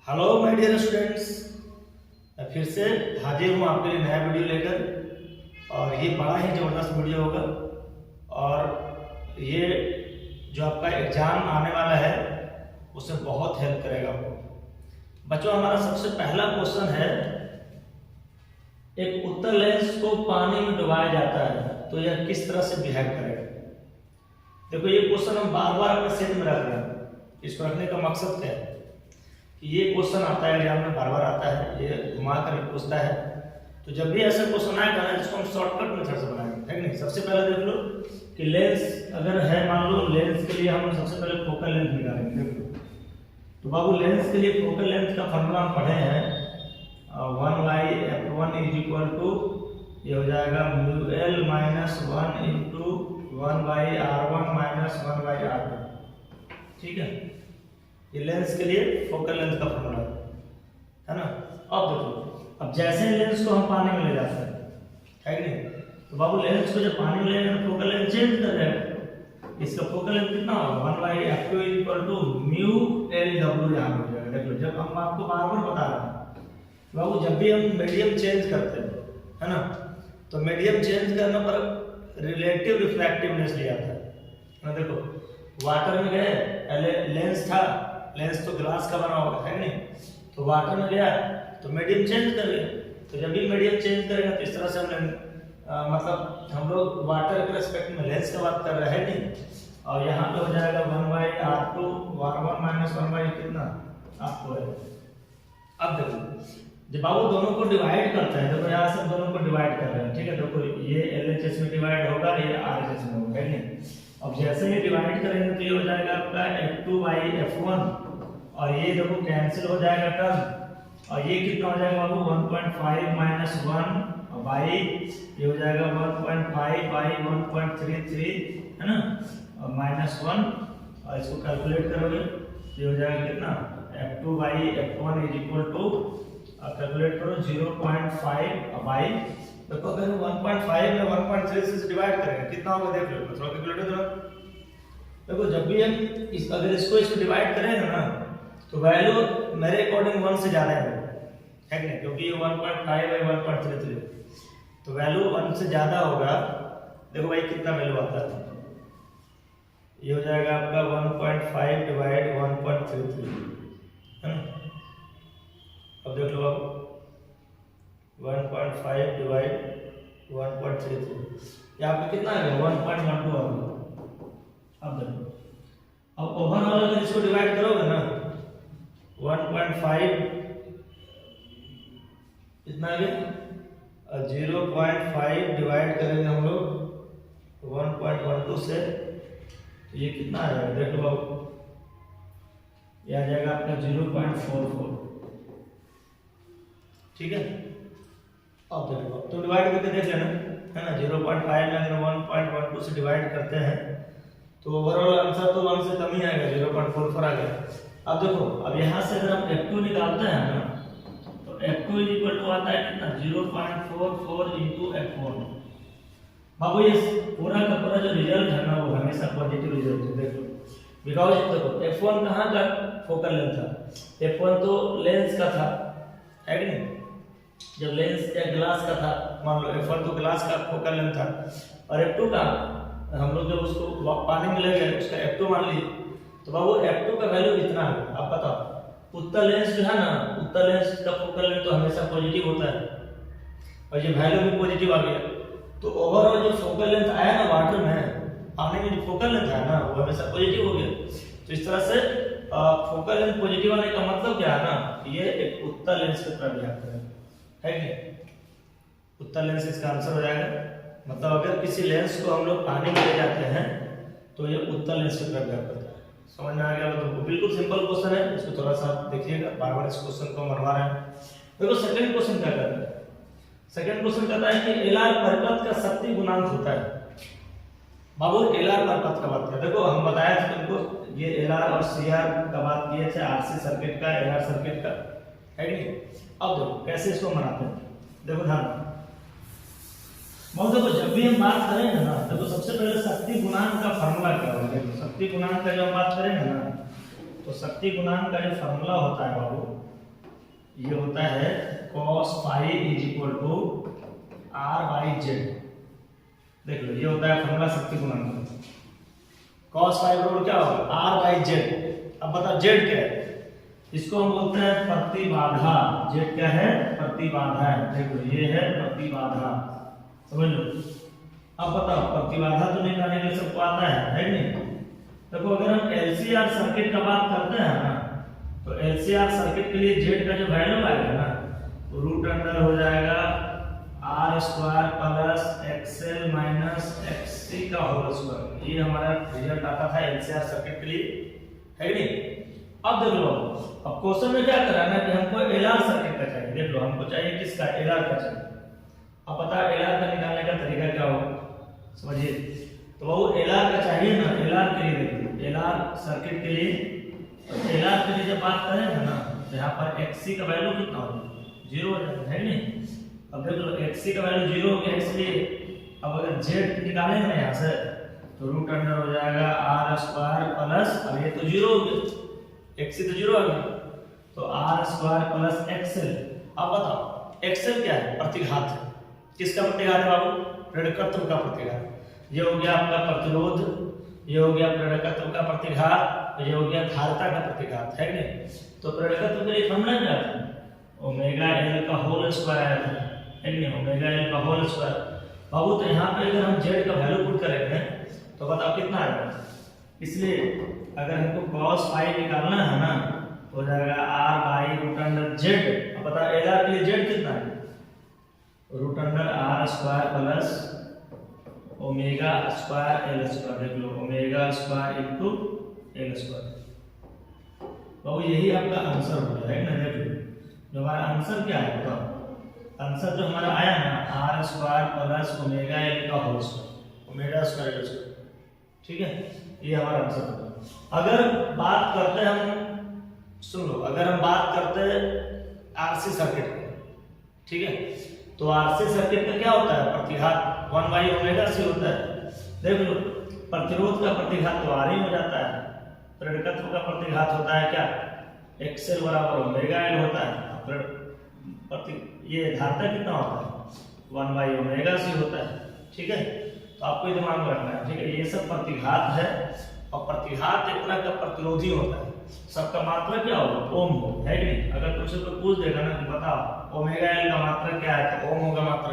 Hello my dear students, मैं फिर से हाजिर हूँ आपके लिए नया वीडियो लेकर। और ये बड़ा ही ज़बरदस्त वीडियो होगा और ये जो आपका एग्ज़ाम आने वाला है उसमें बहुत हेल्प करेगा आपको। बच्चों, हमारा सबसे पहला क्वेश्चन है, एक उत्तल लेंस को पानी में डुबाया जाता है तो यह किस तरह से बिहेव करेगा। देखो, ये क्वेश्चन हम बार बार अपने सेट में रख रहे हैं। इसको रखने का मकसद क्या है कि ये क्वेश्चन आता है एग्जाम में, बार बार आता है, ये घुमा कर पूछता है। तो जब भी ऐसा क्वेश्चन आएगा ना, इसको हम शॉर्टकट मेथड से बनाएंगे, है नहीं। सबसे पहले देख लो कि लेंस अगर है, मान लो लेंस के लिए हम सबसे पहले फोकल लेंथ निकालेंगे। देख लो, तो बाबू लेंस के लिए फोकल लेंथ का फॉर्मूला हम पढ़े हैं, 1/f1 ये हो जाएगा μl - 1 × 1/r1 - 1/r2। ठीक है, ये लेंस के लिए फोकल लेंथ का फॉर्मूला है ना। अब देखो, अब जैसे लेंस को हम पानी में ले जाते हैं, है कि नहीं, तो बाबू लेंस को जब पानी में ले जाएंगे तो फोकल लेंथ चेंज कर जाएगा। इसका फोकल लेंथ कितना होगा, 1/f2 = μlw यहाँ हो जाएगा। देख लो, जब हम आपको बार बार बता रहे हैं बाबू, जब भी हम मीडियम चेंज करते हैं, है ना, तो मीडियम चेंज करने पर रिलेटिव रिफ्रैक्टिवनेस लिया जाता है। देखो, वाटर में गए, लेंस था, लेंस तो ग्लास का बना होगा, है नहीं, तो वाटर में गया तो मीडियम चेंज कर गया। तो जब भी मीडियम चेंज करेगा तो इस तरह से हमने मतलब हम लोग वाटर के रेस्पेक्ट में लेंस की बात कर रहे हैं नहीं। और यहाँ पे हो जाएगा 1/r2 r1 - 1 कितना आपको है। अब देखो, जब बाबू दोनों को डिवाइड करते हैं, देखो यहाँ से दोनों को डिवाइड कर रहे हैं, ठीक है। देखो, ये LHS में डिवाइड होगा, ये RHS में होगा, है नहीं। अब जैसे ही डिवाइड करेंगे तो ये हो जाएगा आपका f2/f1 और ये देखो कैंसिल हो जाएगा टर्म, और ये कितना हो जाएगा बाबू 1.5 - 1 बाई ये हो जाएगा 1.5/1.33, है ना, और -1, और इसको कैलकुलेट करोगे ये हो जाएगा कितना f2/f1 कैलकुलेट करो 0.5 देखो, अगर 1.5 में 1.36 से डिवाइड करेंगे कितना होगा, देख लो, थोड़ा कैलकुलेट करो। देखो, जब भी हम अगर इसको डिवाइड करेंगे ना, तो वैल्यू मेरे अकॉर्डिंग 1 से ज़्यादा है कि नहीं, क्योंकि ये 1.5 है 1.33, तो वैल्यू 1 से ज़्यादा होगा। देखो भाई, कितना वैल्यू आता है, ये हो जाएगा आपका 1.5 / 1.33, है ना। अब देख लो आप, 1.5 / 1.33 यहाँ पे कितना आ गया 1.12 आ गया। अब देखो, अब ओवरऑल अगर इसको डिवाइड करोगे ना, 1.5 इतना आ गया, 0.5 डिवाइड करेंगे हम लोग 1.12 से, तो ये कितना आ जाएगा, देख लो आप, ये आ जाएगा आपका 0.44, ठीक है। अब देखो, तो डिवाइड करके देख लेना, है ना। 0.5 में अगर 1.12 से डिवाइड करते हैं तो ओवरऑल आंसर तो 1 से कम ही आएगा, 0.44 आ गया। अब देखो, अब यहाँ से अगर हम f2 निकालते हैं ना, तो f2 आता है कितना 0.44 × f1। बाबू, ये पूरा का पूरा जो रिजल्ट है ना, वो हमेशा पॉजिटिव रिजल्ट है। देखो, बिकॉज देखो f1 कहाँ का फोकल लेंथ था, f1 तो लेंस का था, है कि नहीं। जब लेंस या ग्लास का था, मान लो f1 तो ग्लास का फोकल लेंथ था, और f2 का हम लोग जब उसको पानी में ले गए उसका f2 मान ली, तो बाबू f2 का वैल्यू कितना है आप बताओ। उत्तल लेंस जो है ना, उत्तल लेंस का फोकल लेंथ तो हमेशा पॉजिटिव होता है, और ये वैल्यू भी पॉजिटिव आ गया। तो ओवरऑल जो फोकल लेंथ आया ना वाटर में, पानी में जो फोकल लेंथ है ना, वो हमेशा पॉजिटिव हो गया। तो इस तरह से फोकल लेंथ पॉजिटिव आने का मतलब क्या है ना, ये एक उत्तल लेंस की तरह बिहेव करेगा, है कि उत्तल लेंस इसका आंसर हो जाएगा। मतलब अगर किसी लेंस को हम लोग पानी में ले जाते हैं तो ये उत्तल लेंस की तरह बिहेव करता है। समझ में आ गया? तो बिल्कुल सिंपल क्वेश्चन है, इसको थोड़ा सा देखिएगा, बार बार इस क्वेश्चन को मनवा रहे हैं। देखो, सेकंड क्वेश्चन क्या कहता है, सेकंड क्वेश्चन कहता है कि LR परिपथ का शक्ति गुणांक होता है। बाबू, LR परिपथ का बात कर, देखो हम बताया था तुमको, ये LR और CR का बात किए थे, RC सर्किट का, LR सर्किट का, है कि नहीं। अब देखो कैसे इसको बनाते हैं, देखो ध्यान। देखो, जब भी हम बात करेंगे ना, देखो सबसे पहले शक्ति गुणांक का फॉर्मूला क्या होगा। देखो, शक्ति गुणांक का जब हम बात करेंगे ना, तो शक्ति गुणांक का जो फॉर्मूला होता है बाबू, ये होता है cos phi is equal to r by z. देख लो, ये होता है फॉर्मूला शक्ति गुणांक। cos फाई बराबर क्या होगा, आर बाई जेड। अब बताओ जेड क्या है, इसको हम बोलते हैं प्रतिबाधा। जेड क्या है, प्रतिबाधा है। देखो ये है प्रतिबाधा, समझ लो। अब बताओ प्रतिबाधा तो निकालने के सबको आता है कि नहीं। देखो अगर हम एलसीआर सर्किट का बात करते हैं ना, तो एलसीआर सर्किट के लिए जेड का जो वैल्यू आएगा ना, तो रूट अंडर हो जाएगा r square plus XL minus XC का होल स्क्वायर। ये हमारा रिजल्ट आता था एलसीआर सर्किट के लिए, है कि नहीं। अब देख लो, अब क्वेश्चन में क्या कराना है कि हमको एलआर सर्किट का चाहिए। देख लो, हमको चाहिए किसका, एलआर का चाहिए। अब पता है एलआर का निकालने का तरीका क्या होगा, समझिए। तो वो एलआर का चाहिए ना, एलआर के लिए देखिए, एलआर सर्किट के लिए, एलआर के लिए जब बात करेंगे ना, तो यहाँ पर एक्ससी का वैल्यू कितना होगा, 0 हो जाएगा, है नहीं। अब देख लो एक्ससी का वैल्यू 0 हो गया, इसलिए अब अगर जेड निकालेंगे ना यहाँ से, तो रूट अंडर हो जाएगा आर स्क्वायर प्लस, अब ये तो 0 हो गया, एक्ससी तो 0 आ गया, तो आर स्क्वायर प्लस एक्सएल। अब बताओ एक्सएल क्या है, प्रतिघात है। किसका प्रतिघात है बाबू, प्रेरकत्व का प्रतिघात। ये हो गया आपका प्रतिरोध, ये हो गया प्रेरकत्व का प्रतिघात, ये हो गया धारिता का प्रतिघात, है नहीं। तो प्रेरकत्व के लिए फॉर्मूला क्या है, ओमेगा एल का होल स्क्वायर, है नहीं, ओमेगा एल का होल स्क्वायर। बाबू तो यहाँ पे अगर हम जेड का वैल्यू पुट करेंगे तो बताओ कितना आएगा। इसलिए अगर हमको cos फाई निकालना है ना, तो हो जाएगा r by root under Z. अब बताओ एलआर के लिए जेड कितना है, root under R square plus omega square L square. देख लो omega square into L square. बाबू यही आपका आंसर हो जाएगा ना। देख लो जो हमारा आंसर क्या है, बताओ आंसर जो हमारा आया ना, R square plus omega L का whole square, omega square L square, ठीक है। ये हमारा आंसर होगा। अगर बात करते हैं हम, सुन लो, अगर हम बात करते हैं आरसी सर्किट की, ठीक है, तो आरसी सर्किट का क्या होता है, प्रतिघात 1 बाई ओमेगा सी होता है। देख लो प्रतिरोध का प्रतिघात तो आर ही हो जाता है, प्रेरकत्व का प्रतिघात होता है क्या, एक्सएल बराबर ओमेगा एल होता है। ये धारिता कितना होता है, 1 बाई ओमेगा सी होता है, ठीक है। तो आपको दिमाग में रखना है, ठीक है। ये सब प्रतिघात है, और प्रतिघात एक तरह का प्रतिरोधी होता है। सबका मात्रा क्या होगा, ओम हो, है कि नहीं। अगर तुमसे कोई पूछ देगा ना, बताओ ओमेगा एल का मात्रा क्या है, तो ओम होगा मात्रा।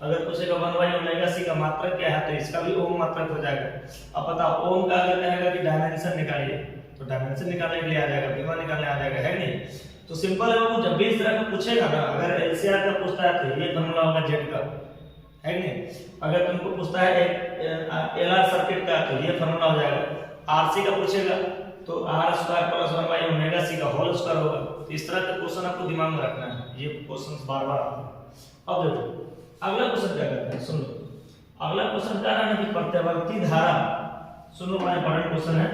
अगर पूछेगा 1 बाई ओमेगा सी का मात्रा क्या है, तो इसका भी ओम मात्रा हो जाएगा। अब बताओ ओम का अगर कहेगा कि डायमेंशन निकालिए, तो डायमेंशन निकालने के लिए आ जाएगा, बीमा निकालने आ जाएगा, है नहीं। तो सिंपल है वो, जब भी इस तरह का पूछेगा ना, अगर एलसीआर का पूछता है तो ये फॉर्मूला होगा जेड का, है नहीं। अगर तुमको पूछता है एलआर सर्किट का, तो ये फॉर्मूला हो जाएगा। आरसी का पूछेगा तो r square plus 1 by omega c का होल स्क्वायर होगा। तो इस तरह के क्वेश्चन आपको दिमाग में रखना है, ये क्वेश्चन बार बार आते हैं। अब देखो अगला क्वेश्चन क्या करते हैं, सुन लो। अगला क्वेश्चन क्या है कि प्रत्यावर्ती धारा, सुन लो बड़ा इंपॉर्टेंट क्वेश्चन है,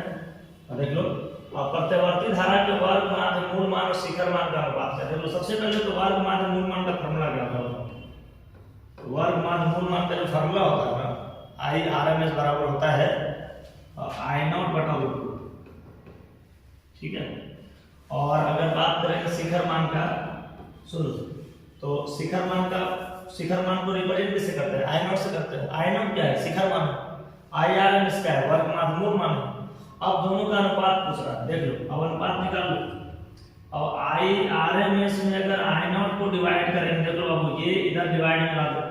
देख लो। और प्रत्यावर्ती धारा के वर्ग माध्य मूल मान और शिखर मान का अनुपात है। देखो सबसे पहले तो वर्ग माध्य मूल मान का फॉर्मूला क्या होता है, वर्ग माध्य मूल मान का जो फॉर्मूला होता है ना, आई आर एम एस बराबर होता है आई नॉट बटा रूट 2, ठीक है। और अगर बात करें शिखर मान का, सुनो, तो शिखर मान को रिप्रेजेंट किससे करते हैं, आई नॉट से करते हैं। आई नॉट क्या है, शिखर मान, आई आर एम एस क्या है, वर्ग माध्य मूल मान। अब दोनों का अनुपात पूछ रहा है, देख लो। अब अनुपात निकाल लो। और आई आर एम एस में अगर आई नॉट को डिवाइड करेंगे, देख लो अब ये इधर डिवाइड करा दो,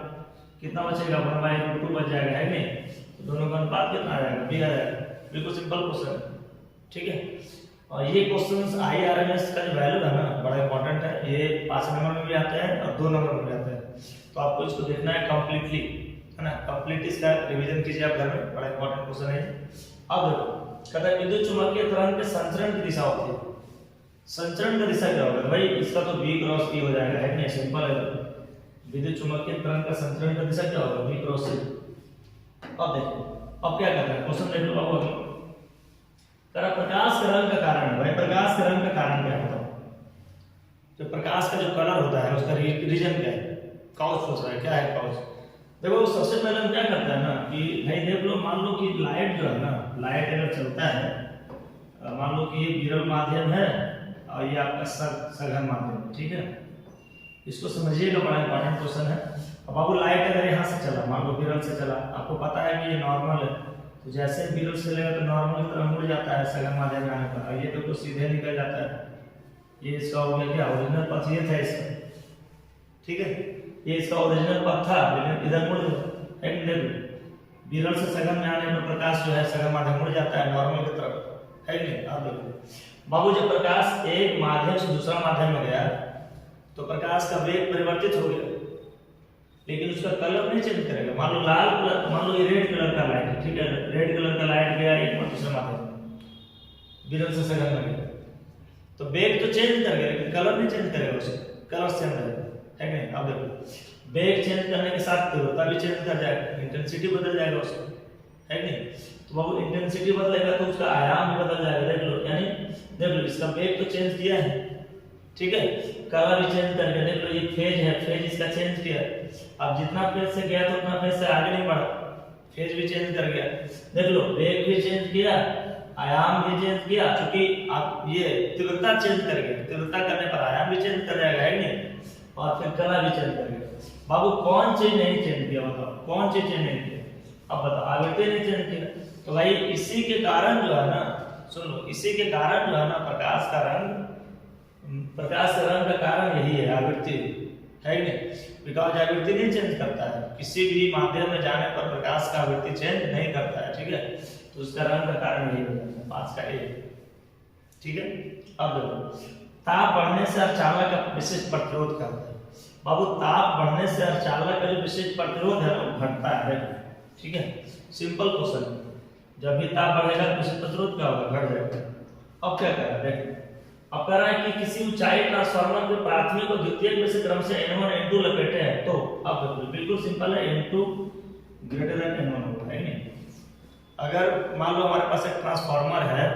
कितना बचेगा, 1 बाई रूट 2 बच जाएगा, है नहीं। तो दोनों का अनुपात कितना आ जाएगा, बी आ जाएगा। बिल्कुल सिंपल क्वेश्चन है, ठीक है। और ये questions I R M S का जो वैल्यू है ना, बड़ा इंपॉर्टेंट है। ये 5 नंबर में भी आते हैं और 2 नंबर में भी आते हैं। तो आपको इसको देखना है कंप्लीटली, है ना। कंप्लीट इसका रिवीजन कीजिए आप घर में, बड़ा इंपॉर्टेंट क्वेश्चन है। अब देखो कहता है विद्युत चुम्बकीय तरंग के संचरण की दिशा होती है। संचरण का दिशा क्या होगा भाई, इसका तो बी क्रॉस ई हो जाएगा, है नहीं, सिंपल है। विद्युत चुम्बकीय तरंग का संचरण का दिशा क्या होगा, बी क्रॉस ई। अब देखो अब क्या करना है, क्वेश्चन देख लो बाबू। तेरा प्रकाश का रंग का कारण है भाई, प्रकाश का रंग का कारण क्या होता है, जो प्रकाश का जो कलर होता है उसका रीजन क्या है, कॉज पूछ रहा है, क्या है कॉज। देखो सबसे पहले हम क्या करते हैं ना कि भाई देख लो, मान लो कि लाइट जो है ना, लाइट अगर चलता है, मान लो कि ये विरल माध्यम है और ये आपका सघन माध्यम, ठीक है। इसको समझिएगा, बड़ा इंपॉर्टेंट क्वेश्चन है। अब बाबू लाइट अगर यहाँ से चला, मान लो विरल से चला, आपको पता है कि ये नॉर्मल है, तो जैसे विरल से चलेगा तो नॉर्मल की तरफ मुड़ जाता है सघन माध्यम में आने पर, और ये तो सीधे निकल जाता है। ये इसका हो गया क्या, ओरिजिनल पथ ये था इसका, ठीक है। ये इसका ओरिजिनल पथ था, लेकिन इधर मुड़ गया, एक विरल से सघन में आने पर प्रकाश जो है सघन माध्यम मुड़ जाता है नॉर्मल की तरफ, है नहीं। आप देखो बाबू, जब प्रकाश एक माध्यम से दूसरा माध्यम में गया तो प्रकाश का वेग परिवर्तित हो गया, लेकिन उसका कलर नहीं चेंज करेगा। मान लो लाल कलर, मान लो ये रेड कलर का लाइट है, ठीक है, रेड कलर का लाइट गया एक और दूसरे माध्यम विरल से सघन में गया, तो वेग तो चेंज कर गया लेकिन कलर नहीं चेंज करेगा, उसे कलर चेंज करेगा, है नहीं। अब देखो वेग चेंज करने के साथ तीव्रता भी चेंज कर जाएगा, इंटेंसिटी बदल जाएगा उसका, है नहीं। तो बाबू इंटेंसिटी बदलेगा तो उसका आयाम भी बदल जाएगा, देख लो। यानी देख लो इसका वेग तो चेंज किया है, ठीक है, कलर भी चेंज करके देख लो, ये फेज है, फेज इसका चेंज किया। अब जितना फेज से गया तो उतना फेज से आगे नहीं बढ़ा, फेज भी चेंज कर गया, देख लो। वेग भी चेंज किया, आयाम भी चेंज किया, क्योंकि आप ये तीव्रता चेंज कर गया, तीव्रता करने पर आयाम भी चेंज कर जाएगा, है नहीं, और फिर कलर भी चेंज कर गया। बाबू कौन चीज नहीं चेंज किया, बताओ कौन चीज चेंज नहीं किया, अब बताओ। आवृत्ति नहीं चेंज किया, तो भाई इसी के कारण जो है ना, सुन लो, इसी के कारण जो है ना प्रकाश का रंग का कारण यही है, आवृत्ति, है नहीं। बिकॉज आवृत्ति नहीं चेंज करता है, किसी भी माध्यम में जाने पर प्रकाश का आवृत्ति चेंज नहीं करता है, ठीक है, तो उसका रंग का कारण यही है, 5 का A, ठीक है। अब देखो ताप बढ़ने से अर्धचालक का विशिष्ट प्रतिरोध क्या होता है। बाबू ताप बढ़ने से अर्धचालक का जो विशिष्ट प्रतिरोध है वो घटता है, ठीक है, सिंपल क्वेश्चन है। जब भी ताप बढ़ेगा तो विशिष्ट प्रतिरोध क्या होगा, घट जाएगा। अब क्या कर रहा है, देखो अब कह रहा है कि किसी ऊंचाई ट्रांसफार्मर के प्राथमिक और द्वितीयक में से क्रम से N1 N2 लपेटे हैं, तो अब बिल्कुल सिंपल है, N2 ग्रेटर देन N1 होगा, है नहीं। अगर मान लो हमारे पास एक ट्रांसफार्मर है,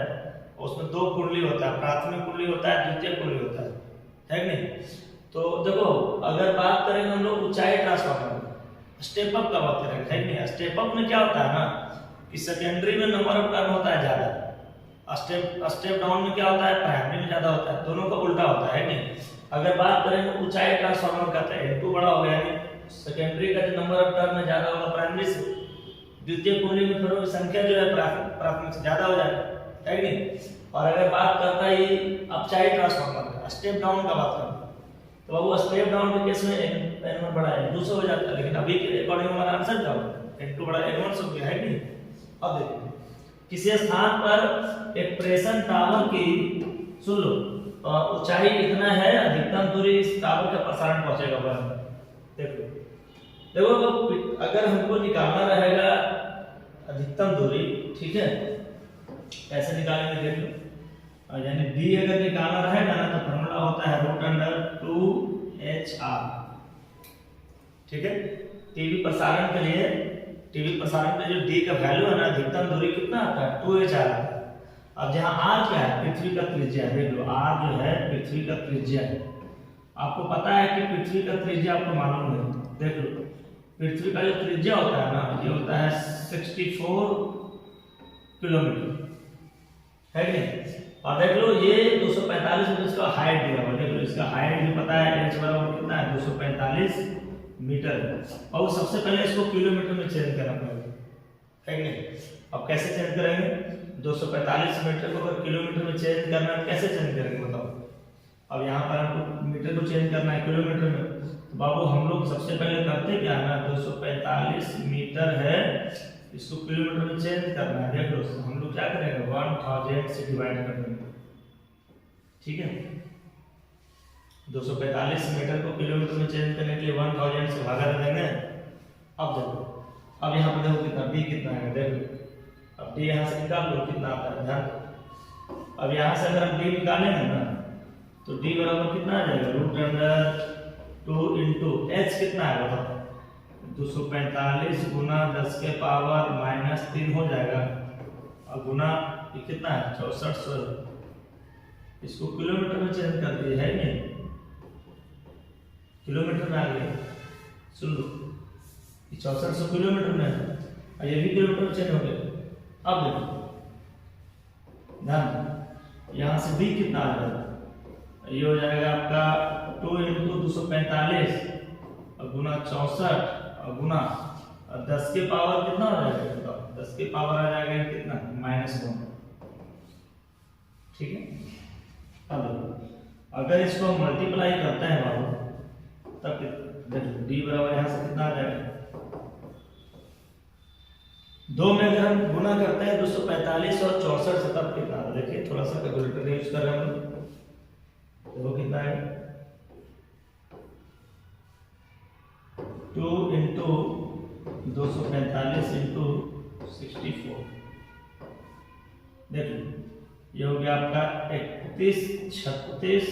उसमें 2 कुंडली होता है, प्राथमिक कुंडली होता है, द्वितीय कुंडली होता है नहीं। तो देखो अगर बात करेंगे हम लोग ऊंचाई ट्रांसफार्मर, स्टेप अप का बात करेंगे, है नहीं। स्टेप अप में क्या होता है ना कि सेकेंडरी में नंबर ऑफ टर्न होता है ज्यादा, स्टेप डाउन में क्या होता है, प्राइमरी में ज्यादा होता है, दोनों का उल्टा होता है नहीं। अगर बात करेंगे ऊंचाई ट्रांसफार्मर का, तो N2 बड़ा हो गया, यानी सेकेंडरी का जो नंबर ऑफ टर्न है ज्यादा होगा प्राइमरी से, द्वितीय कुंडली में फिर संख्या जो है प्राथमिक से ज्यादा हो जाएगा, है नहीं। और अगर बात करता है ये अपचाई ट्रांसफार्मर का, स्टेप डाउन का बात करता है, तो बाबू स्टेप डाउन के केस में N1 बड़ा है, N2 से हो जाता है, लेकिन अभी के अकॉर्डिंग हमारा आंसर क्या होगा, N2 बड़ा N1 से हो गया, है नहीं। अब देखिए किसी स्थान पर एक प्रेषण टावर की, सुन लो, ऊंचाई कितना है, अधिकतम दूरी इस टावर का प्रसारण पहुंचेगा बस। देखो देखो तो अगर हमको निकालना रहेगा अधिकतम दूरी, ठीक है, कैसे निकालेंगे देख लो। यानी d अगर निकालना रहेगा ना तो फॉर्मूला होता है √2HR, ठीक है। टीवी प्रसारण के लिए, टीवी प्रसारण में जो d का वैल्यू है ना, अधिकतम दूरी कितना आता है, 2HR आता है। अब जहां r क्या है, पृथ्वी का त्रिज्या है, देख लो r जो है पृथ्वी का त्रिज्या है। आपको पता है कि पृथ्वी का त्रिज्या आपको मालूम है, देख लो पृथ्वी का जो त्रिज्या होता है ना, ये होता है 64 किलोमीटर, है कि नहीं। और देख लो ये 245 मीटर इसका हाइट दिया हुआ है, देख लो इसका हाइट भी पता है, h बराबर कितना है, 245 मीटर। और सबसे पहले इसको किलोमीटर में चेंज करना पड़ेगा, है कि नहीं। अब कैसे चेंज करेंगे, 245 मीटर को अगर किलोमीटर में चेंज करना है कैसे चेंज करेंगे बताओ। अब यहाँ पर हमको मीटर को चेंज करना है किलोमीटर में, तो बाबू हम लोग सबसे पहले करते क्या है ना, 245 मीटर है, इसको किलोमीटर में चेंज करना है। देख लो हम लोग क्या करेंगे, 1000 से डिवाइड कर देंगे, ठीक है। 245 मीटर को किलोमीटर में चेंज करने के लिए 1000 से भागा दे देंगे। अब देखो, अब यहाँ पर देखो कितना d कितना है, देख लो। अब d यहाँ से निकाल लो कितना आता है, ध्यान। अब यहाँ से अगर हम d निकालेंगे ना तो d बराबर कितना आ जाएगा, √2 इंटू h कितना है बताओ, 245 गुना 10 के पावर -3 हो जाएगा, और गुना ये कितना है 6400, इसको किलोमीटर में चेंज कर दिए, है नहीं, किलोमीटर में आ गया। सुन लो 6400 किलोमीटर में है, और ये भी किलोमीटर में चेंज हो गया। अब देखो ध्यान, यहाँ से b कितना आ जाएगा, ये हो जाएगा आपका 2 इंटू 245 और गुना 64 और गुना 10 के पावर कितना हो जाएगा, बताओ 10 के पावर आ जाएगा कितना, -1। ठीक है। अब अगर इसको मल्टीप्लाई करते हैं बाबू तब देखो d बराबर यहाँ से कितना आ जाएगा, 2 में अगर हम गुना करते हैं 245 और 64 से तब कितना, देखिए थोड़ा सा कैलकुलेटर यूज कर रहे हैं हम, देखो कितना है 2 इंटू 245 इंटू 64, देखो ये हो गया आपका 31 36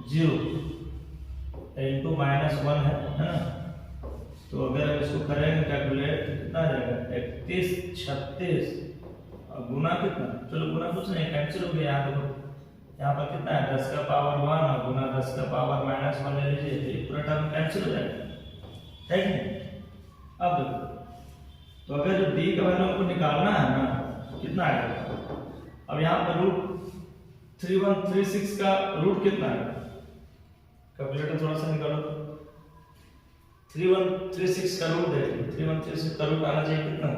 0 इंटू -1 है ना। तो अगर हम इसको करेंगे कैलकुलेट कितना आ जाएगा, 31 36 और गुना कितना, चलो गुना कुछ नहीं कैंसिल हो गया, यहाँ देखो यहाँ पर कितना है 10 का पावर 1 और गुना 10 का पावर -1 ले लीजिए, तो ये पूरा टर्म कैंसिल हो जाएगा, है कि नहीं। अब देखो तो अगर जो d का वैल्यू हमको निकालना है ना कितना आएगा, अब यहाँ पर √3136 का रूट कितना है, कैलकुलेटर थोड़ा सा निकालो, 3136 का रूट देखिए, 3136 का रूट आना चाहिए कितना,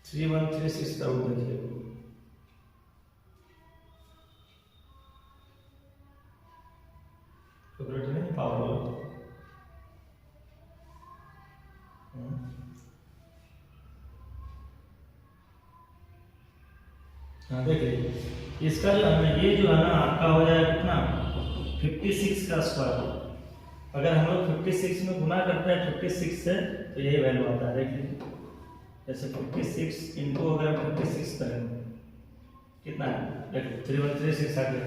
3136 का रूट देखिए, कैलकुलेटर नहीं पावर वाला, हाँ देखिए इसका जो है ना, ये जो है ना आपका हो जाएगा कितना 56 का स्क्वायर, अगर हम लोग 56 में गुना करते हैं 56 से तो यही वैल्यू आता है, देखिए जैसे 56 इंटू अगर 56 करेंगे कितना है, देखो 3136 आ गया,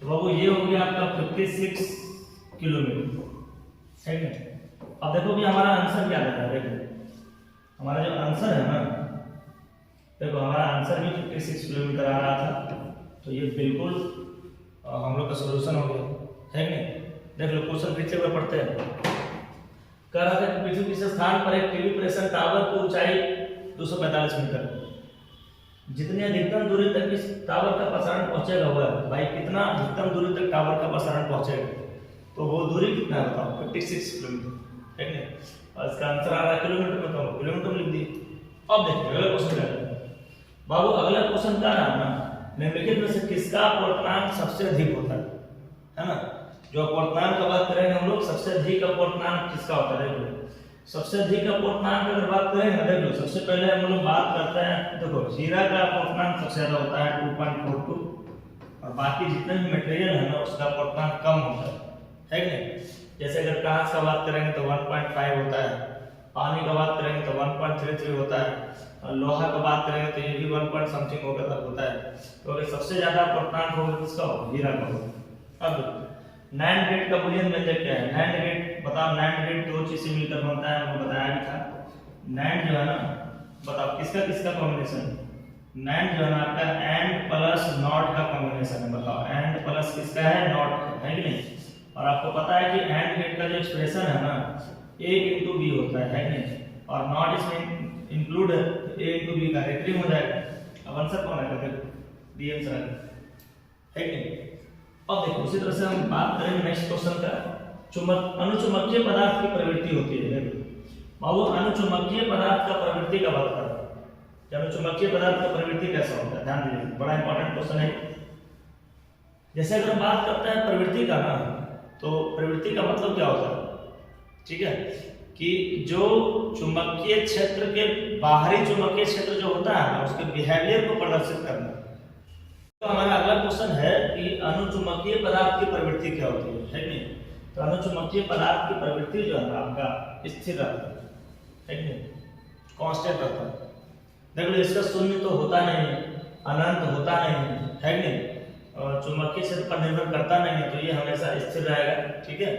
तो बाबू ये हो गया आपका 56 किलोमीटर, है ना। अब देखो कि हमारा आंसर क्या आता है, देखो हमारा जो आंसर है ना, देखो हमारा आंसर भी 56 किलोमीटर आ रहा था, तो ये बिल्कुल हम लोग का सॉल्यूशन हो गया, है नहीं। देख लो क्वेश्चन पीछे पर पढ़ते हैं, कह रहा था कि पृथ्वी के स्थान पर एक टीवी प्रेषण टावर की ऊंचाई 245 मीटर, जितनी अधिकतम दूरी तक इस टावर का प्रसारण पहुंचेगा हुआ भाई, कितना अधिकतम दूरी तक टावर का प्रसारण पहुंचेगा, तो वो दूरी कितना है बताओ 56 किलोमीटर, है नहीं। और इसका आंसर आ रहा है किलोमीटर में, तो किलोमीटर में लिख दिए। अब देखिए अगला क्वेश्चन क्या है बाबू, अगला क्वेश्चन क्या रहा ना, निम्नलिखित में से किसका अपवर्तनांक सबसे अधिक होता है ना। जो अपवर्तनांक का बात करेंगे हम लोग, सबसे अधिक अपवर्तनांक किसका होता है, देखो सबसे अधिक अपवर्तनांक अगर बात करेंगे, देख लो सबसे पहले हम लोग बात करते हैं, देखो हीरा का अपवर्तनांक सबसे ज्यादा होता है 2.42, और बाकी जितने भी मटेरियल है ना उसका अपवर्तनांक कम होता है कि नहीं। जैसे अगर कांच का बात करेंगे तो 1.5 होता है, पानी का बात करेंगे तो 1.33 होता है, और लोहा का बात करेंगे तो ये भी 1 पॉइंट समथिंग होता है। तो अगर सबसे ज्यादा अपवर्तनांक होगा किसका होगा, हीरा का होगा। अब नैंड गेट का बुलियन व्यंजक क्या है, नैंड गेट बताओ, नैंड गेट दो चीज से मिलकर बनता है, हमको बताया भी था। नैंड जो है ना बताओ किसका किसका कॉम्बिनेशन, नैंड जो है ना आपका एंड प्लस नॉट का कॉम्बिनेशन है, बताओ एंड प्लस किसका है, नॉट है कि नहीं। और आपको पता है कि एंड गेट का जो एक्सप्रेशन है ना a into b होता है कि नहीं, और नॉट इसमें इंक्लूड है, a into b का रेक्टिंग हो जाएगा। अब आंसर कौन आएगा, देखो बी आंसर आएगा, है कि नहीं। अब देखो उसी तरह से हम बात करेंगे नेक्स्ट क्वेश्चन का, अनुचुंबकीय पदार्थ की प्रवृत्ति होती है। देखो बाबू अनुचुंबकीय पदार्थ का प्रवृत्ति का बात कर रहा है, अनुचुंबकीय पदार्थ का प्रवृत्ति कैसा होता है, ध्यान दीजिए बड़ा इंपॉर्टेंट क्वेश्चन है। जैसे अगर हम बात करते हैं प्रवृत्ति का ना, तो प्रवृत्ति का मतलब क्या होता है, ठीक है, कि जो चुंबकीय क्षेत्र के बाहरी चुंबकीय क्षेत्र जो होता है ना उसके बिहेवियर को प्रदर्शित करना। तो हमारा अगला क्वेश्चन है कि अनुचुंबकीय पदार्थ की प्रवृत्ति क्या होती है कि नहीं। तो अनुचुंबकीय पदार्थ की प्रवृत्ति जो है आपका स्थिर रहता है कि नहीं, कांस्टेंट रहता है। देख लो इसका शून्य तो होता नहीं, अनंत होता नहीं, है कि नहीं, और चुंबकीय क्षेत्र पर निर्भर करता नहीं है, तो ये हमेशा स्थिर रहेगा, ठीक है।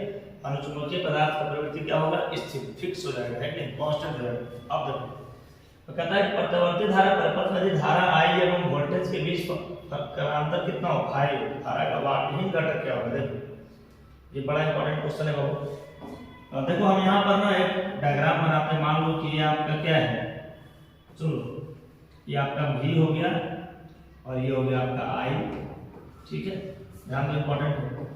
अनुचुंबकीय पदार्थ का प्रवृत्ति क्या होगा, स्थिर, फिक्स हो जाएगा, है कि नहीं, कांस्टेंट रहेगा। अब देखो तो कहता है प्रत्यावर्ती धारा परिपथ में यदि धारा I एवं वोल्टेज के बीच का अंतर कितना हो, 5, धारा का वाटहीन घटक क्या होगा, देखो ये बड़ा इंपॉर्टेंट क्वेश्चन है बाबू। देखो हम यहाँ पर ना एक डायग्राम बनाते हैं, मान लो कि ये आपका क्या है सुन लो, ये आपका V हो गया और ये हो गया आपका I, ठीक है, ध्यान दो, इंपॉर्टेंट है।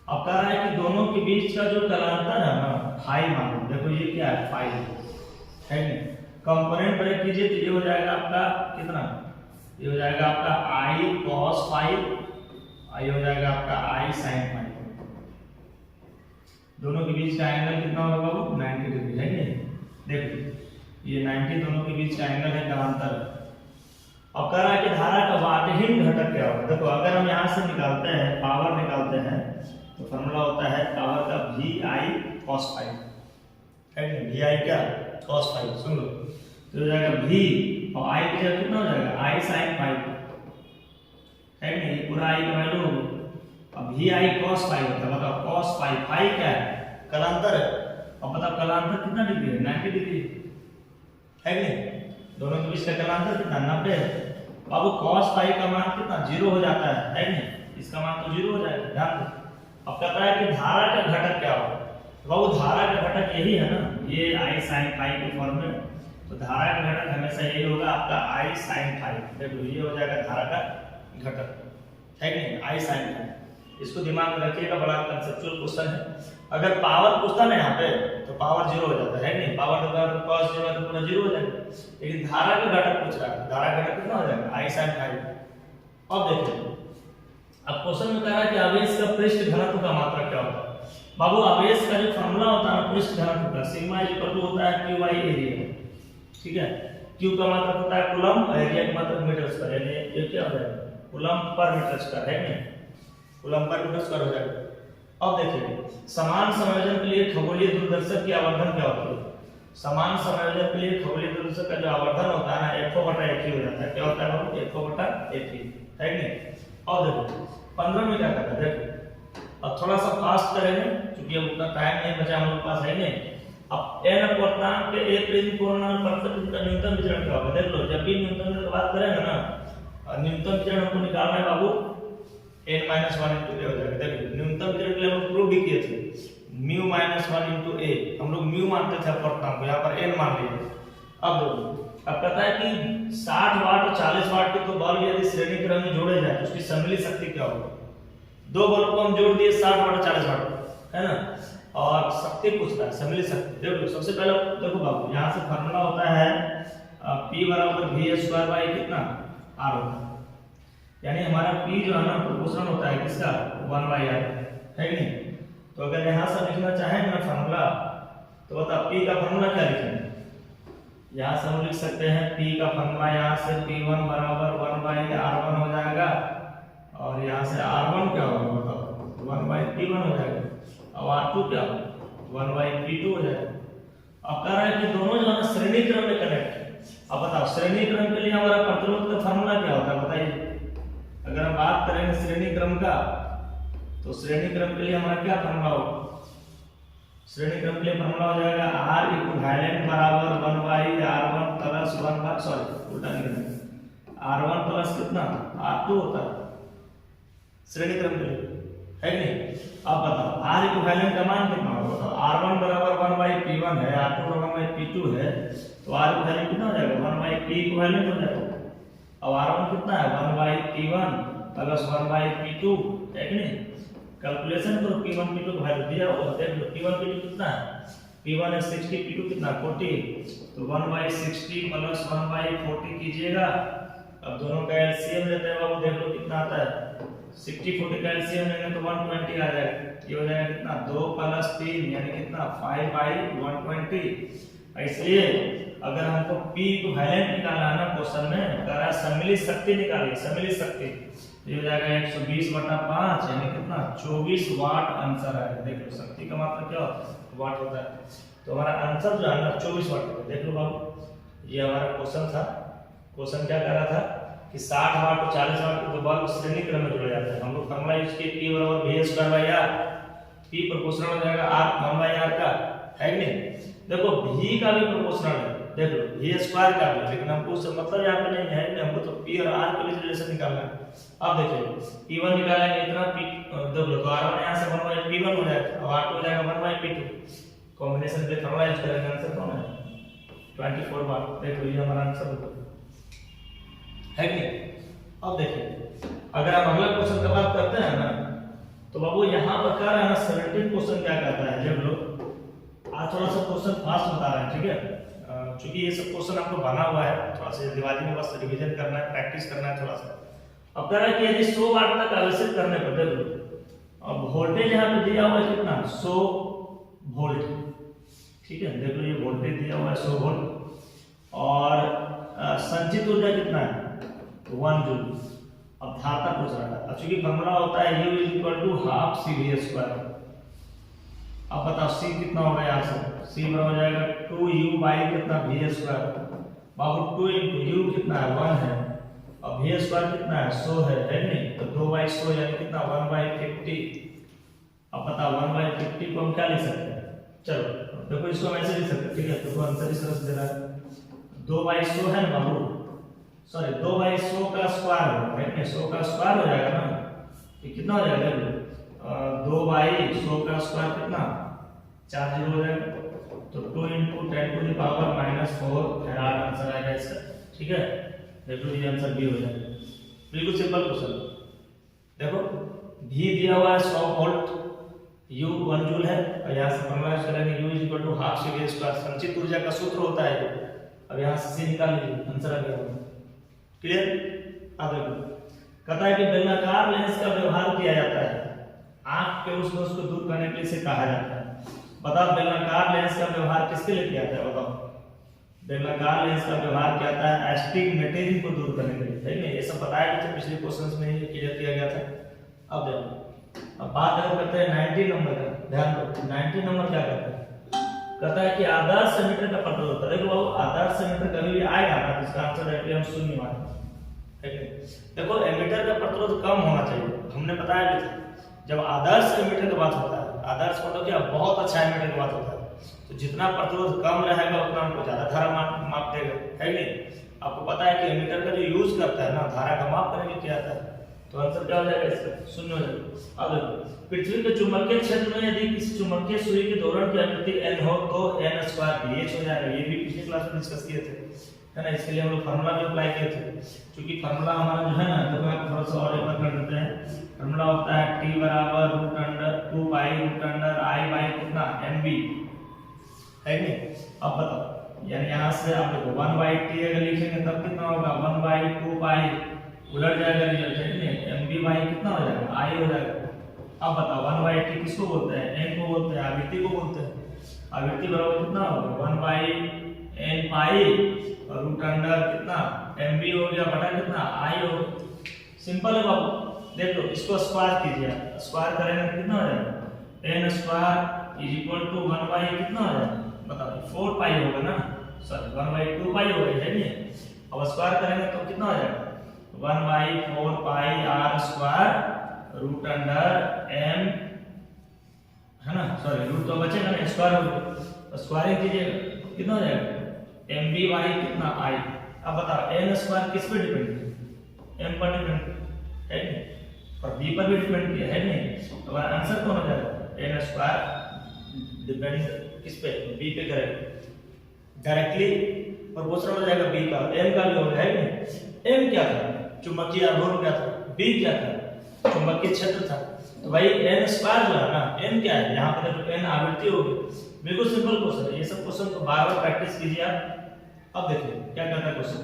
अब कह रहा है कि दोनों के बीच का जो कलांतर है ना फाई मानो, देखो ये क्या है फाई है नहीं, कंपोनेंट ब्रेक कीजिए तो ये हो जाएगा आपका कितना, ये हो जाएगा आपका I cos फाई, ये हो जाएगा आपका I sin फाई। दोनों के बीच का एंगल कितना होगा बाबू 90 डिग्री है नहीं, देखो ये 90 दोनों के बीच का एंगल है, कलांतर। अब कह रहा है कि धारा का वाटहीन घटक क्या होगा, देखो अगर हम यहाँ से निकालते हैं पावर निकालते हैं तो फॉर्मूला होता है पावर का VI cos फाई है नहीं, VI क्या cos फाई, सुन लो, तो हो जाएगा V और I की जगह कितना हो जाएगा I sin फाई है नहीं, ये पूरा I का वैल्यू होगा। अब VI cos फाई होता है, बताओ cos फाई, फाई क्या है कलांतर है, अब बताओ कलांतर कितना डिग्री है 90 डिग्री है नहीं, दोनों के बीच का कलांतर कितना 90 है। बाबू cos फाई का मान कितना 0 हो जाता है नहीं, इसका मान तो 0 हो जाएगा, ध्यान दो। अब कहता है कि धारा का घटक क्या होगा, बाबू धारा का घटक यही है ना, ये I sin फाई के फॉर्म में, तो धारा का घटक हमेशा यही होगा आपका I sin फाई, देखो ये हो जाएगा धारा का घटक है नहीं, I sin फाई। इसको दिमाग में रखिएगा, बड़ा कंसेप्चुअल क्वेश्चन है। अगर पावर पूछता ना यहाँ पे तो पावर 0 हो जाता है नहीं, पावर तो cos 0 तो पूरा 0 हो जाएगा, लेकिन धारा का घटक पूछ रहा है, धारा का घटक कितना हो जाएगा I sin फाई। अब देखिए, अब क्वेश्चन में कह रहा है कि आवेश का पृष्ठ घनत्व का मात्रक क्या होता है। बाबू आवेश का जो फॉर्मूला होता है पृष्ठ घनत्व का, सिग्मा इज इक्वल टू होता है Q बाई एरिया, ठीक है, Q का मात्रक होता है कूलम, एरिया का मात्रक मीटर स्क्वायर, यानी ये क्या हो जाएगा कूलम पर मीटर स्क्वायर है नहीं, कूलम पर मीटर स्क्वायर हो जाएगा। अब देखिए समान संयोजन के लिए खगोलीय दूरदर्शक की आवर्धन क्या होती है, समान संयोजन के लिए खगोलीय दूरदर्शक का जो आवर्धन होता है ना FO/FE हो जाता है, क्या होता है बाबू FO/FE है नहीं। और देखो 15 में क्या करता है, देखो अब थोड़ा सा फास्ट करेंगे क्योंकि अब उतना टाइम नहीं बचा हम लोग पास है नहीं। अब n अपूर्णांक के एक पूर्णांक प्रतिशत का न्यूनतम विचरण क्या होगा, देख लो जब भी न्यूनतम विचरण की बात करेंगे ना, न्यूनतम विचरण हमको निकालना है बाबू n - 1 into a हो जाएगा। देखो न्यूनतम विचरण के लिए हम प्रूव भी किए थे μ - 1 into a, हम लोग μ मानते थे अपूर्णांक को, यहाँ पर n मान लिए। अब देखो अब कहता है कि 60 वाट और 40 वाट के दो बल्ब यदि श्रेणी क्रम में जोड़े जाए तो उसकी सम्मिलित शक्ति क्या होगी। दो बल्ब को हम जोड़ दिए 60 वाट और 40 वाट है ना, और शक्ति पूछता है सम्मिलित शक्ति। देखो सबसे पहले देखो बाबू यहाँ से फार्मूला होता है P बराबर V² कितना R होता है, यानी हमारा P जो है ना प्रोपोर्शनल होता है किसका 1/r है नहीं। तो अगर यहाँ से लिखना चाहें ना फार्मूला तो बता P का फार्मूला क्या लिखेंगे, यहाँ से हम लिख सकते हैं P का फॉर्मूला यहाँ से P1 बराबर 1/r1 हो जाएगा, और यहाँ से R1 क्या होगा बताओ 1/P1 हो जाएगा, और R2 क्या होगा 1/P2 हो जाएगा। अब कह रहा है कि दोनों जो है श्रेणी क्रम में कनेक्ट है। अब बताओ श्रेणी क्रम के लिए हमारा प्रतिरोध का फॉर्मूला क्या होता है बताइए। अगर हम बात करें श्रेणी क्रम का तो श्रेणी क्रम के लिए हमारा क्या फॉर्मूला होगा, श्रेणी क्रम के लिए फॉर्मूला हो जाएगा R इक्विवेलेंट बराबर 1/r1 प्लस 1 सॉरी उल्टा निकलेगा r1 प्लस कितना r2 होता है श्रेणी क्रम के लिए है कि नहीं। अब बताओ R इक्विवेलेंट का मान कितना होगा, तो r1 बराबर 1/p1 है, r2 बराबर 1/p2 है, तो R इक्विवेलेंट कितना हो जाएगा 1/p इक्विवेलेंट हो जाएगा। अब r1 कितना है 1/p1 प्लस 1/p2 है कि नहीं। कैलकुलेशन करो P1 P2 का वैल्यू दिया होगा, देख लो P1 P2 कितना है, P1 है 60, P2 कितना 40, तो 1/60 प्लस 1/40 कीजिएगा। अब दोनों का एलसीएम लेते हैं बाबू, देख लो कितना आता है 60 40 का एलसीएम लेंगे तो 120 आ जाएगा, ये हो जाएगा कितना 2 + 3 यानी कितना 5/120। इसलिए अगर हमको P को वैलेंट निकालना है ना क्वेश्चन में कह रहा है सम्मिलित शक्ति निकालिए, सम्मिलित शक्ति ये हो जाएगा 120/5 यानी कितना 24 वाट आंसर आएगा। देख लो शक्ति का मात्रा क्या होता है वाट होता है, तो हमारा आंसर जो है ना 24 वाट होता है। देख लो बाबू ये हमारा क्वेश्चन था। क्वेश्चन क्या कर रहा था कि 60 वाट और 40 वाट के दो बल्ब श्रेणी क्रम में जुड़े जाते हैं। हम लोग फॉर्मूला यूज किए P बराबर V²/r, P प्रोपोर्शनल हो जाएगा R 1/r का है कि नहीं। देखो V का भी प्रोपोर्शनल है, देख लो V² का भी, लेकिन हमको उससे मतलब यहाँ पे नहीं है कि हमको तो P और R के बीच रिलेशन निकालना है। अब देखिए P1 निकालेंगे इतना P देख लो तो R1 यहाँ से 1/P1 हो जाएगा और R2 हो जाएगा 1/P2। कॉम्बिनेशन के फॉर्मूला यूज करेंगे, आंसर कौन है 24 बार। देखो ये हमारा आंसर होगा, है कि नहीं। अब देखिए अगर आप अगला क्वेश्चन का बात करते हैं ना, तो बाबू यहाँ पर कह रहा है ना 17 क्वेश्चन क्या कहता है, जब लोग आज थोड़ा सा क्वेश्चन फास्ट बता रहे हैं, ठीक है, क्योंकि ये सब क्वेश्चन आपको बना हुआ है, थोड़ा सा दिवाली में बस रिवीजन करना है, प्रैक्टिस करना है थोड़ा सा। अब कह रहा है कि यदि 100 वाट तक आवेशित करने पर, देख लो अब वोल्टेज यहाँ पे दिया हुआ है कितना, 100 वोल्ट, ठीक है, देख लो ये वोल्टेज दिया हुआ है 100 वोल्ट, और संचित ऊर्जा कितना है 1 जूल। अब धारता पूछ रहा है, अब चूंकि फॉर्मूला होता है U = ½ CV²। अब बताओ C कितना होगा, यहाँ से C बराबर हो जाएगा 2U/ कितना V²। बाबू 2 × U कितना है 1 है, अब V² कितना है 100 है नहीं, तो 2/100 यानी कितना 1/50। अब बताओ 1/50 को हम क्या लिख सकते हैं, चलो देखो इसको हम ऐसे लिख सकते हैं, ठीक है, तो आंसर इस तरह से दे रहा है 2/100 है ना बाबू, सॉरी 2/100 का स्क्वायर होगा, है ना, 100 का स्क्वायर हो जाएगा ना, तो कितना हो जाएगा, 2/100 का स्क्वायर कितना 4 जीरो हो जाएगा, तो 2 × 10⁻⁻⁴ फैराड आंसर आएगा इसका, ठीक है। देखो ये आंसर बी हो जाएगा, बिल्कुल सिंपल क्वेश्चन। देखो भी दिया हुआ है 100 वोल्ट, U 1 जूल है, और यहाँ से फॉर्मूला चलेंगे U = ½ CV²। संचित ऊर्जा का सूत्र होता है, अब यहाँ से C निकाल लीजिए, आंसर आ गया, क्लियर। अब देखो कहता है कि बेलनाकार लेंस का व्यवहार किया जाता है आंख के उस दोष को दूर करने के लिए, इसे कहा जाता है। बताओ बेलनाकार लेंस का व्यवहार किसके लिए किया जाता है, बताओ बेलनाकार लेंस का व्यवहार किया जाता है एस्टिग्मेटिज्म को दूर करने के लिए, ठीक है, ये सब बताया गया था पिछले क्वेश्चंस में, ये क्लियर किया गया था। अब देखो अब बात अगर करते हैं 90 नंबर का, ध्यान दो 90 नंबर क्या कहता है, कहता है कि आदर्श एमीटर का प्रतिरोध, देखो बाबू आदर्श एमीटर कभी भी आएगा ना, इसका आंसर डायरेक्टली हम शून्य मानेंगे, ठीक है। देखो एमीटर का प्रतिरोध कम होना चाहिए, हमने बताया भी था, जब आदर्श एमीटर की बात होता है, आदर्श मतलब क्या, बहुत अच्छा एमीटर की बात होता है, तो जितना प्रतिरोध कम रहेगा उतना हमको ज्यादा धारा माप देगा, है नहीं। आपको पता है कि एमीटर का जो यूज करता है ना, धारा का माप करने के लिए आता है, तो आंसर क्या हो जाएगा इसका, शून्य हो जाएगा। अब देखो पृथ्वी के चुंबकीय क्षेत्र में यदि किसी चुंबकीय सुई के दोलन की आवृत्ति n हो तो n² pH हो जाएगा, ये भी पिछले क्लास में डिस्कस किए थे, है ना, इसके लिए हम लोग फार्मूला भी अप्लाई किए थे, क्योंकि फार्मूला हमारा जो है ना, तो मैं थोड़ा सा और एक बार कर देते हैं। फार्मूला होता है T = √2π√I कितना mv, है नहीं। अब बताओ यानी यहाँ से आप देखो 1/t अगर लिखेंगे तब कितना होगा 1/2π, उलट जाएगा रिजल्ट, है नहीं, mv कितना हो जाएगा I हो जाएगा। अब बताओ 1/t किसको बोलते हैं, n को बोलते हैं, आवृत्ति को बोलते हैं, आवृत्ति बराबर कितना होगा 1/n π और रूट अंडर कितना mv हो गया बटा कितना I हो गया। सिंपल है बाबू, देख लो इसको स्क्वायर कीजिए, स्क्वायर करेंगे तो कितना हो जाएगा n² = 1/, कितना हो जाएगा बताओ 4π होगा ना, सॉरी 1/2π होगा, है नहीं। अब स्क्वायर करेंगे तो कितना हो जाएगा 1/4πr² रूट अंडर m, है ना, सॉरी रूट तो बचेगा ना, स्क्वायर हो गया, स्क्वायरिंग कीजिएगा कितना हो जाएगा mv कितना I। अब बताओ n² किस पे डिपेंड है, m पर डिपेंड है नहीं, और b पर भी डिपेंड किया है नहीं, तो आंसर कौन हो जाएगा n² डिपेंड किस पे, b पे करेंगे, डायरेक्टली प्रोपोर्शनल हो जाएगा b का, m का भी हो गया, है नहीं। m क्या था, चुंबकीय आघूर्ण क्या था, b क्या था, चुंबकीय क्षेत्र था, तो भाई n² जो है ना, n क्या है, यहाँ पे देखो n आवृत्ति होगी, बिल्कुल सिंपल क्वेश्चन है, ये सब क्वेश्चन को बार-बार प्रैक्टिस कीजिए आप। अब देखिए क्या कहता है क्वेश्चन,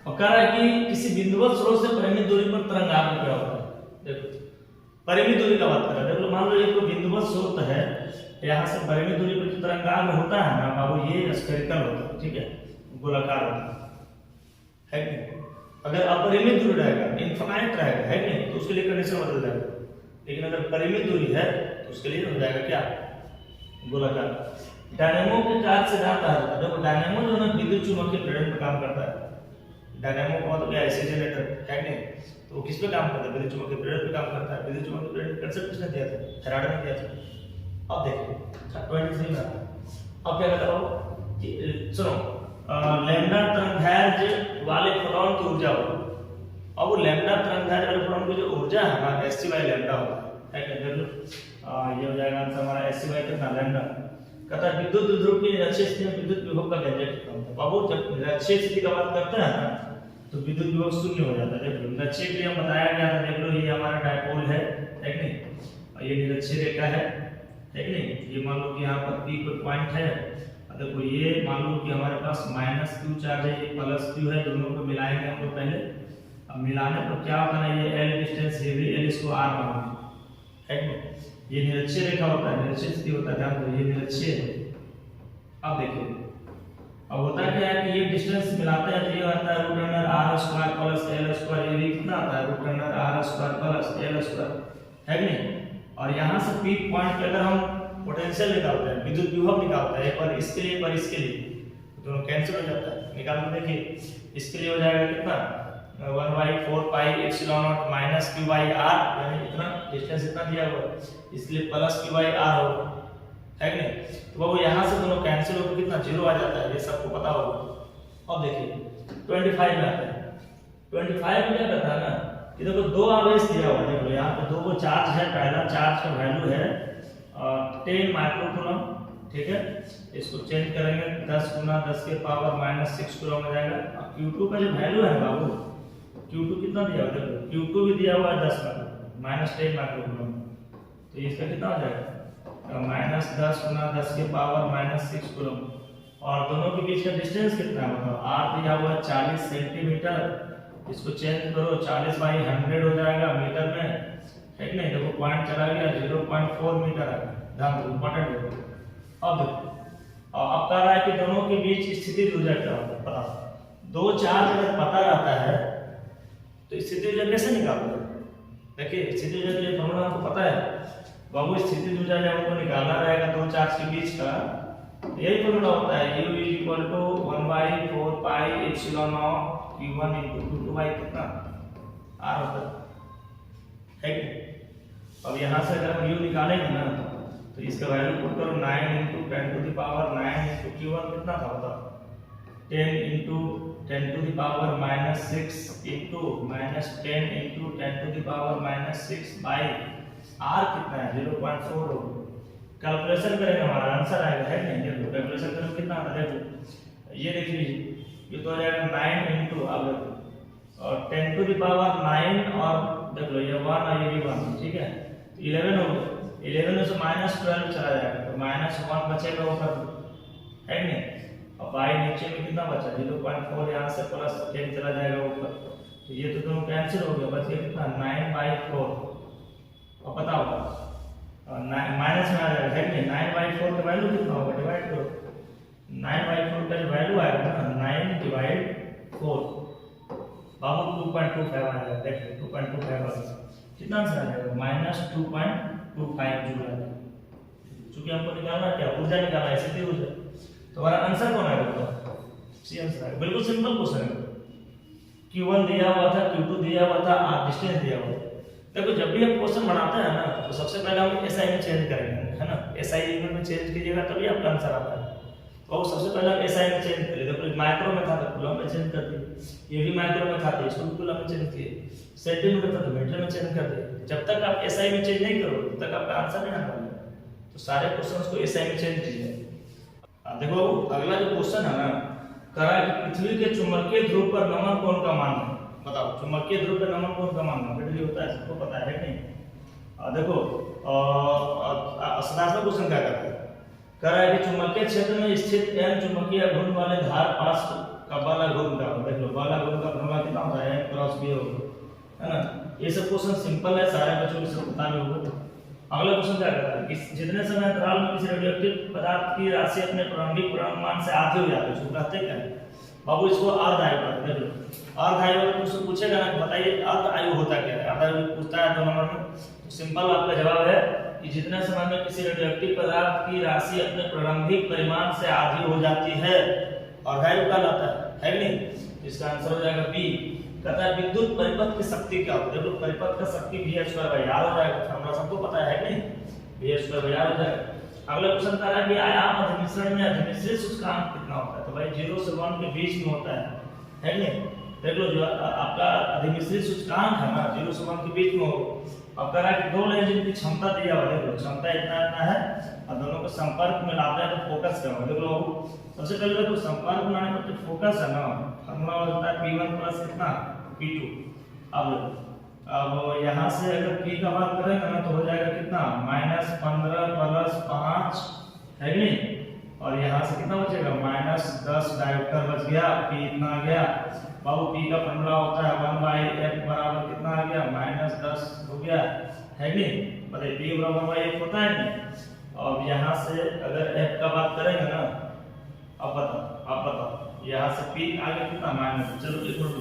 और कह रहा है कि किसी बिंदुवत स्रोत से परिमित दूरी पर तरंगाग्र क्या होता है। देखो परिमित दूरी का बात कर रहा है, देखो मान लो ये कोई बिंदुवत स्रोत है, यहाँ से परिमित दूरी पर जो तरंगाग्र होता है ना बाबू, ये स्फेरिकल होता है, ठीक है, गोलाकार होता है कि अगर अपरिमित दूरी रहेगा, इनफाइनाइट रहेगा, है कि नहीं, तो उसके लिए कंडीशन बदल जाएगा, लेकिन अगर परिमित दूरी है तो उसके लिए हो जाएगा क्या, गोलाकार। डायनेमो के कार्य सिद्धांत है, देखो डायनेमो जो है विद्युत चुंबकीय प्रेरण पर काम करता है, डायनेमो का मतलब क्या है, एसी जनरेटर, है कि नहीं, तो वो किस पे काम करता है, विद्युत चुंबकीय प्रेरण पे काम करता है। विद्युत चुंबकीय प्रेरण का कांसेप्ट किसने दिया था, फैराडे ने दिया था। अब देखिए 23 में अब क्या कहता हूं कि सुनो लैम्डा तरंगदैर्घ्य वाले फोटॉन की ऊर्जा होगी। अब वो लैम्डा तरंगदैर्घ्य वाले फोटॉन की जो ऊर्जा है ना SC/λ होता है, क्या देख लो, ये हो जाएगा आंसर हमारा SC/कितना लैम्डा। कहता है विद्युत ध्रुव की निरक्षीय स्थिति में विद्युत विभव का व्यंजक कितना होता है। बाबू जब निरक्षीय स्थिति का बात करते हैं ना तो विद्युत विभव शून्य हो जाता है। देख लो निरक्षीय के लिए बताया गया था, देख लो ये हमारा डायपोल है कि नहीं, और ये निरक्षीय रेखा है कि नहीं। ये मान लो कि यहाँ पर P कोई पॉइंट है, देखो ये मान लो कि हमारे पास माइनस Q चार्ज है, ये प्लस Q है, दोनों को मिलाएंगे हम लोग पहले। अब मिलाने पर क्या होता है, ये L डिस्टेंस, ये भी L, इसको R मानोगे है कि नहीं। ये निरक्षीय रेखा होता है, निरक्षीय स्थिति होता है, ध्यान दो ये निरक्षीय है। अब देखिए अब होता क्या है कि ये डिस्टेंस मिलाते हैं तो ये आता है root under R square plus L square, ये भी कितना आता है root under R square plus L square है कि नहीं। और यहाँ से P पॉइंट पे अगर हम पोटेंशियल निकालते हैं, विद्युत विभव निकालते हैं, एक बार इसके लिए एक बार इसके लिए, दोनों कैंसिल हो जाता है। निकाल के देखिए इसके लिए हो जाएगा कितना 1/4 pi epsilon not minus Q by R, यानी इतना डिस्टेंस इतना दिया हुआ है, इसलिए प्लस Q बाई R होगा है कि नहीं। तो बाबू यहाँ से दोनों कैंसिल होकर कितना 0 आ जाता है, ये सबको पता होगा। अब देखिए 25 में आता है, 25 में क्या करता है ना कि देखो दो आवेश दिया हुआ है, देखो यहाँ पे दो को चार्ज है, पहला चार्ज का वैल्यू है 10 माइक्रोकूलम, ठीक है। इसको चेंज करेंगे 10 गुना 10 के पावर माइनस 6 कूलम हो जाएगा। अब Q2 का जो वैल्यू है बाबू, Q2 कितना दिया हुआ है, Q2 भी दिया हुआ है 10 माइनस 10 माइक्रोकूलम, तो इसका कितना हो जाएगा माइनस 10 गुना 10 के पावर माइनस 6 कूलम। और दोनों के बीच का डिस्टेंस कितना है बताओ, R दिया हुआ है 40 सेंटीमीटर, इसको चेंज करो 40 बाई 100 हो जाएगा मीटर में है कि नहीं। देखो पॉइंट चला गया 0.4 मीटर है, ध्यान दो इंपॉर्टेंट है। अब अब कह रहा है कि दोनों के बीच स्थिति ऊर्जा क्या होता है, पता दो चार्ज अगर पता रहता है तो स्थिति ऊर्जा कैसे निकालोगे। देखिए स्थिति ऊर्जा के फॉर्मूला आपको पता है बाबू, स्थिति ऊर्जा जब हमको निकालना रहेगा दो चार्ज के बीच का, यही फॉर्मूला होता है U = 1/4 pi epsilon not Q1 × 2 by कितना R होता है कि। अब यहाँ से अगर हम U निकालेंगे ना तो इसका वैल्यू पुट करो 9 × 10 टू द पावर 9 × Q1 कितना था बताओ 10 × 10 to the power -6 into -10 × 10 to the power -6 by R कितना है 0.4 होगा। कैलकुलेशन करेंगे हमारा आंसर आएगा है नहीं। देखो कैलकुलेशन करेंगे कितना आता है, देखो ये देख लीजिए ये तो हो जाएगा 9 इंटू अब और 10 टू द पावर 9 और देख लो ये 1 और ये भी 1, ठीक है 11 हो गया। 11 में से -12 चला जाएगा तो -1 बचेगा ऊपर है नहीं। और बाई नीचे में कितना बचा 0.4, यहाँ से प्लस 10 चला जाएगा ऊपर, तो ये तो दोनों कैंसिल हो गया, बच गया कितना 9/4। और पता होगा माइनस में आ जाएगा है नहीं। 9/4 का वैल्यू कितना होगा, डिवाइड करो 9/4 का जो वैल्यू आएगा ना 9/4 बाबू 2.25 आ जाएगा। देखो 2.25 आ जाएगा, कितना आंसर आ जाएगा -2.25 जूल आ जाएगा। क्योंकि हमको निकालना क्या ऊर्जा निकालना है, स्थिति ऊर्जा, तो हमारा आंसर कौन आएगा, सी आंसर आएगा। बिल्कुल सिंपल क्वेश्चन है। Q1 दिया हुआ था, Q2 दिया हुआ था, R डिस्टेंस दिया हुआ था। देखो जब भी हम क्वेश्चन बनाते हैं ना तो सबसे पहले हम SI में चेंज करेंगे है ना, SI यूनिट में चेंज कीजिएगा तभी आपका आंसर आता है। और सबसे पहले हम SI में चेंज करें। देखो माइक्रो में था तो कूलम में चेंज कर दिए, ये भी माइक्रो में था तो इसको भी कूलम में चेंज किए, सेंटीमीटर था तो मीटर में चेंज कर दिए। जब तक आप SI में चेंज नहीं करोगे तब तक आपका आंसर नहीं आने वाला है। तो सारे क्वेश्चंस को SI में चेंज कीजिए। देखो अगला जो क्वेश्चन है ना, कह रहा है कि पृथ्वी के चुंबकीय ध्रुव पर नमन कोण का मान है। बताओ चुंबकीय ध्रुव पे नमन कोण का मान बेटली होता है, सबको पता है नहीं। देखो सदासव क्वेश्चन क्या करता है, कह रहा है कि चुंबकीय क्षेत्र में स्थित n चुंबकीय घूर्ण वाले धार पास का बाला घूर्ण का, देख लो बाला घूर्ण का फॉर्मूला कितना होता है n क्रॉस b होगा है ना। ये सब क्वेश्चन सिंपल है, सारे बच्चों को सब पता होगा। अगला क्वेश्चन क्या करता है कि जितने समय अंतराल में किसी रेडियोएक्टिव पदार्थ की राशि अपने प्रारंभिक पूर्णांक से आधी हो जाती है उसको कहते हैं क्या बाबू, इसको अर्ध आयु कहते हैं। अर्ध आयु वाला क्वेश्चन पूछेगा ना कि बताइए अर्ध आयु होता क्या है, अर्ध आयु पूछता है 2 नंबर में, तो सिंपल आपका जवाब है कि जितने समय में किसी रेडियोएक्टिव पदार्थ की राशि अपने प्रारंभिक परिमाण से आधी हो जाती है अर्ध आयु कहलाता है कि नहीं। इसका आंसर हो जाएगा बी। कहता है विद्युत परिपथ की शक्ति क्या होती है, देखो परिपथ का शक्ति V² हो जाएगा, हमरा सबको पता है कि नहीं V² हो जाएगा। अगला क्वेश्चन कह रहा है कि आयाम अधिमिश्रण में अधिमिश्रित सूचकांक कितना होता है, तो भाई 0 से 1 के बीच में होता है कि नहीं। देख लो जो आपका अधिमिश्रित सूचकांक है ना 0 से 1 के बीच में हो, अब कह रहा है कि दो लेंस की क्षमता दिया हुआ, देखो क्षमता इतना इतना है और दोनों को संपर्क में लाते हैं तो फोकस क्या होगा। देखो सबसे पहले तो संपर्क में लाने पर जो फोकस है ना, फॉर्मूला होता है P1 प्लस कितना P2। अब यहाँ से अगर P का बात करेंगे ना तो हो जाएगा कितना -15 प्लस 5 है कि नहीं, और यहाँ से कितना बचेगा -10 डायोप्टर बच गया। P इतना आ गया बाबू, P का फॉर्मूला होता है 1/f बराबर कितना आ गया -10 हो गया है कि नहीं, बताइए P बराबर 1 होता है नहीं। अब यहाँ से अगर f का बात करेंगे ना, अब बताओ यहाँ से P आगे कितना माइनस, चलो इक्वल टू,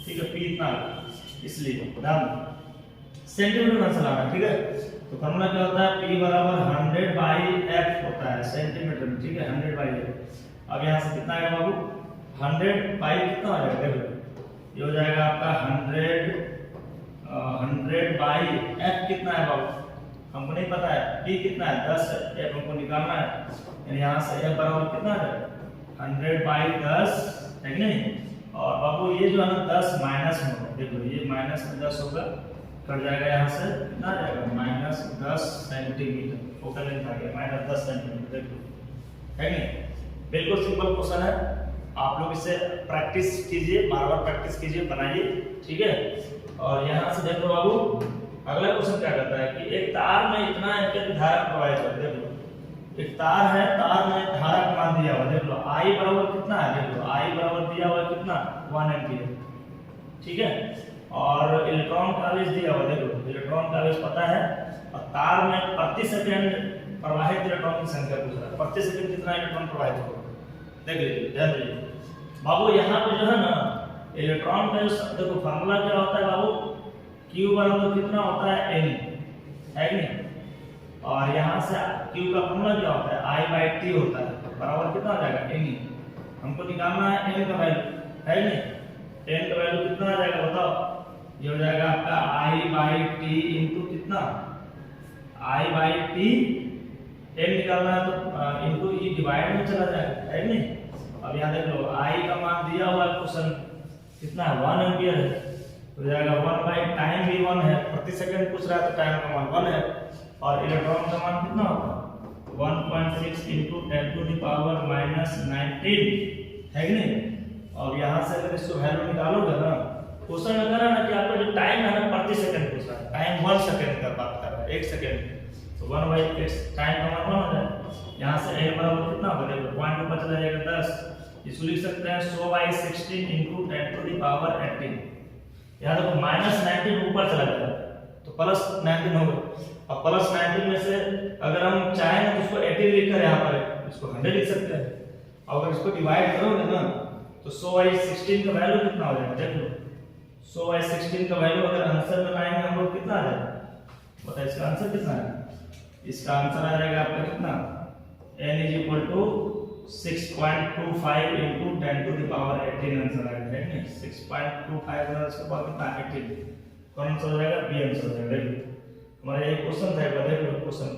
ठीक है P इतना आ गया, इसलिए ध्यान सेंटीमीटर में चलाना, ठीक है। तो फॉर्मूला क्या होता है P बराबर 100/f होता है सेंटीमीटर में, ठीक है 100/f। अब यहाँ से कितना आएगा बाबू 100 कितना आ जाएगा, देखो ये हो जाएगा आपका 100/f कितना है बाबू, हमको नहीं पता है। P कितना है 10 है, f हमको निकालना है, यानी यहाँ से f बराबर कितना आ जाएगा 100/10 है कि नहीं। और बाबू ये जो है ना 10 माइनस में होगा, देखो ये माइनस में 10 होगा, कट जाएगा यहाँ से कितना आ जाएगा -10 सेंटीमीटर, फोकल लेंथ आ गया -10 सेंटीमीटर, देखो है नहीं। बिल्कुल सिंपल क्वेश्चन है, आप लोग इसे प्रैक्टिस कीजिए, बार-बार प्रैक्टिस कीजिए, बनाइए, ठीक है। और यहाँ से देखो बाबू अगला क्वेश्चन क्या करता है कि एक तार में इतना एम्पीयर धारा प्रवाहित होती है, देखो एक तार है, तार में धारा का मान दिया हुआ, देख लो I बराबर कितना है, देख लो I बराबर दिया हुआ कितना 1 एम्पीयर, ठीक है। और इलेक्ट्रॉन का आवेश दिया हुआ, देखो इलेक्ट्रॉन का आवेश पता है, और तार में प्रति सेकंड प्रवाहित इलेक्ट्रॉन की संख्या पूछ रहा है, प्रति सेकंड कितना इलेक्ट्रॉन प्रवाहित होगा, देख लीजिए ध्यान दीजिए बाबू। यहाँ पे जो है ना इलेक्ट्रॉन का जो देखो फार्मूला क्या होता है बाबू, Q बराबर कितना होता है N है नहीं, और यहाँ से Q का फॉर्मूला क्या होता है I/T होता है, बराबर कितना आ जाएगा N। हमको निकालना है N का वैल्यू है नहीं, N का वैल्यू कितना आ जाएगा बताओ, ये हो जाएगा आपका I/T इंटू कितना I/T, N निकालना है तो इंटू E डिवाइड में चला जाएगा है नहीं। अब यहाँ देख लो I का मान दिया हुआ क्वेश्चन कितना है 1 एम्पीयर है, हो जाएगा 1 टाइम भी 1 है, प्रति सेकंड पूछ रहा है तो टाइम का मान 1 है, और इलेक्ट्रॉन का मान कितना होगा 1.6 × 10⁻⁻19 है कि नहीं। और यहाँ से अगर इसको वैल्यू निकालोगे ना, क्वेश्चन में कह रहा है ना कि आपका जो टाइम है ना प्रति सेकंड पूछ रहा है, टाइम 1 सेकंड का बात कर रहा है, 1 सेकंड, तो 1/x टाइम का मान 1 हो जाएगा। यहाँ से n बराबर कितना होगा, देखो पॉइंट ऊपर चला जाएगा 10, इसको लिख सकते हैं 100/16 × 10⁻18। यहाँ देखो -19 ऊपर चला जाएगा तो +19 होगा, और +19 में से अगर हम चाहें तो उसको 18 लिखकर यहाँ पर इसको 100 लिख सकते हैं, और अगर इसको डिवाइड करोगे ना तो 100/16 का वैल्यू कितना हो जाएगा, देख लो 100/16 का वैल्यू अगर आंसर में लाएंगे हम लोग कितना आ जाएगा, बताइए इसका आंसर कितना है। इसका आंसर आ जाएगा आपका कितना n = 6.25 × 10⁻18 आंसर आएगा, है नहीं 6.25 इसके बाद कितना 18, कौन सा हो जाएगा बी आंसर हो जाएगा। देखो हमारा ये क्वेश्चन था, देख लो क्वेश्चन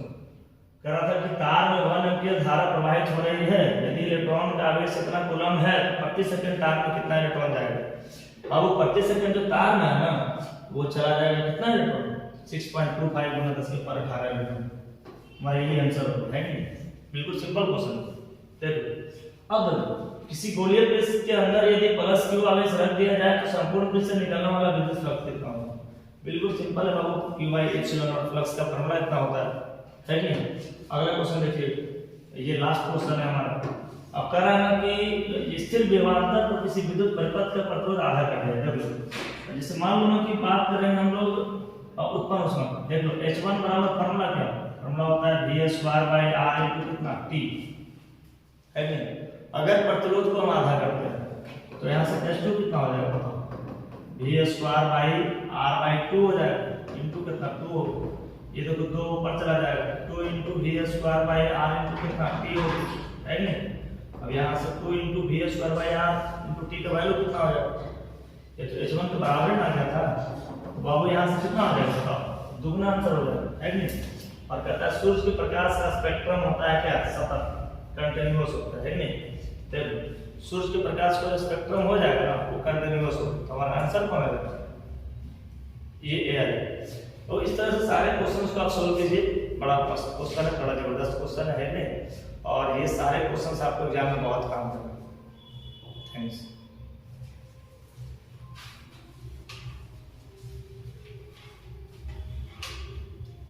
कह रहा था कि तार में 1 एम्पीयर धारा प्रवाहित हो रही है, यदि इलेक्ट्रॉन का आवेश इतना कूलम है तो प्रति सेकंड तार में कितना इलेक्ट्रॉन जाएगा। अब वो प्रति सेकंड जो तार में है ना वो चला जाएगा कितना इलेक्ट्रॉन 6.25 × 10⁻18 इलेक्ट्रॉन, हमारा यही आंसर होगा है नहीं। बिल्कुल सिंपल क्वेश्चन। देखो अब किसी गोलीय पृष्ठ के अंदर यदि +q आवेश रख दिया जाए तो संपूर्ण पृष्ठ से निकलने वाला विद्युत फ्लक्स कितना होगा। बिल्कुल सिंपल है बाबू, Q/ε0 फ्लक्स का फॉर्मूला इतना होता है कि नहीं। अगला क्वेश्चन देखिए, ये लास्ट क्वेश्चन है हमारा। अब कह रहा है ना कि स्थिर विभवांतर पर किसी विद्युत परिपथ का प्रतिरोध आधा कर दिया है। जैसे मान लो कि बात करें हम लोग उत्पन्न ऊष्मा, देख लो H1 बराबर फॉर्मूला क्या फॉर्मूला होता है V²/R × कितना T है कि नहीं। अगर प्रतिरोध को हम आधा करते हैं तो यहाँ से H2 कितना हो जाएगा बताओ, V²/R/2 हो जाएगा इंटू कितना 2, ये देखो 2 ऊपर चला जाएगा 2 × V²/R × कितना T हो है कि नहीं। अब यहाँ से 2 × V²/R × T का वैल्यू कितना हो जाएगा, ये तो H1 के बराबर ना गया था, तो बाबू यहाँ से कितना हो जाएगा बताओ, दुगना आंसर हो जाएगा है कि नहीं। और कहता है सूर्य के प्रकाश का स्पेक्ट्रम होता है क्या सतत कंटीन्यूअस होता है नहीं। देखो सूर्य के प्रकाश का स्पेक्ट्रम हो जाएगा ना वो कंटीन्यूअस होता है, तो हमारा आंसर कौन है ये ए है। तो इस तरह से सारे क्वेश्चंस को आप सोल्व कीजिए। बड़ा क्वेश्चन है, थोड़ा जबरदस्त क्वेश्चन है नहीं, और ये सारे क्वेश्चंस आपको एग्जाम में बहुत काम करेंगे। थैंक्स।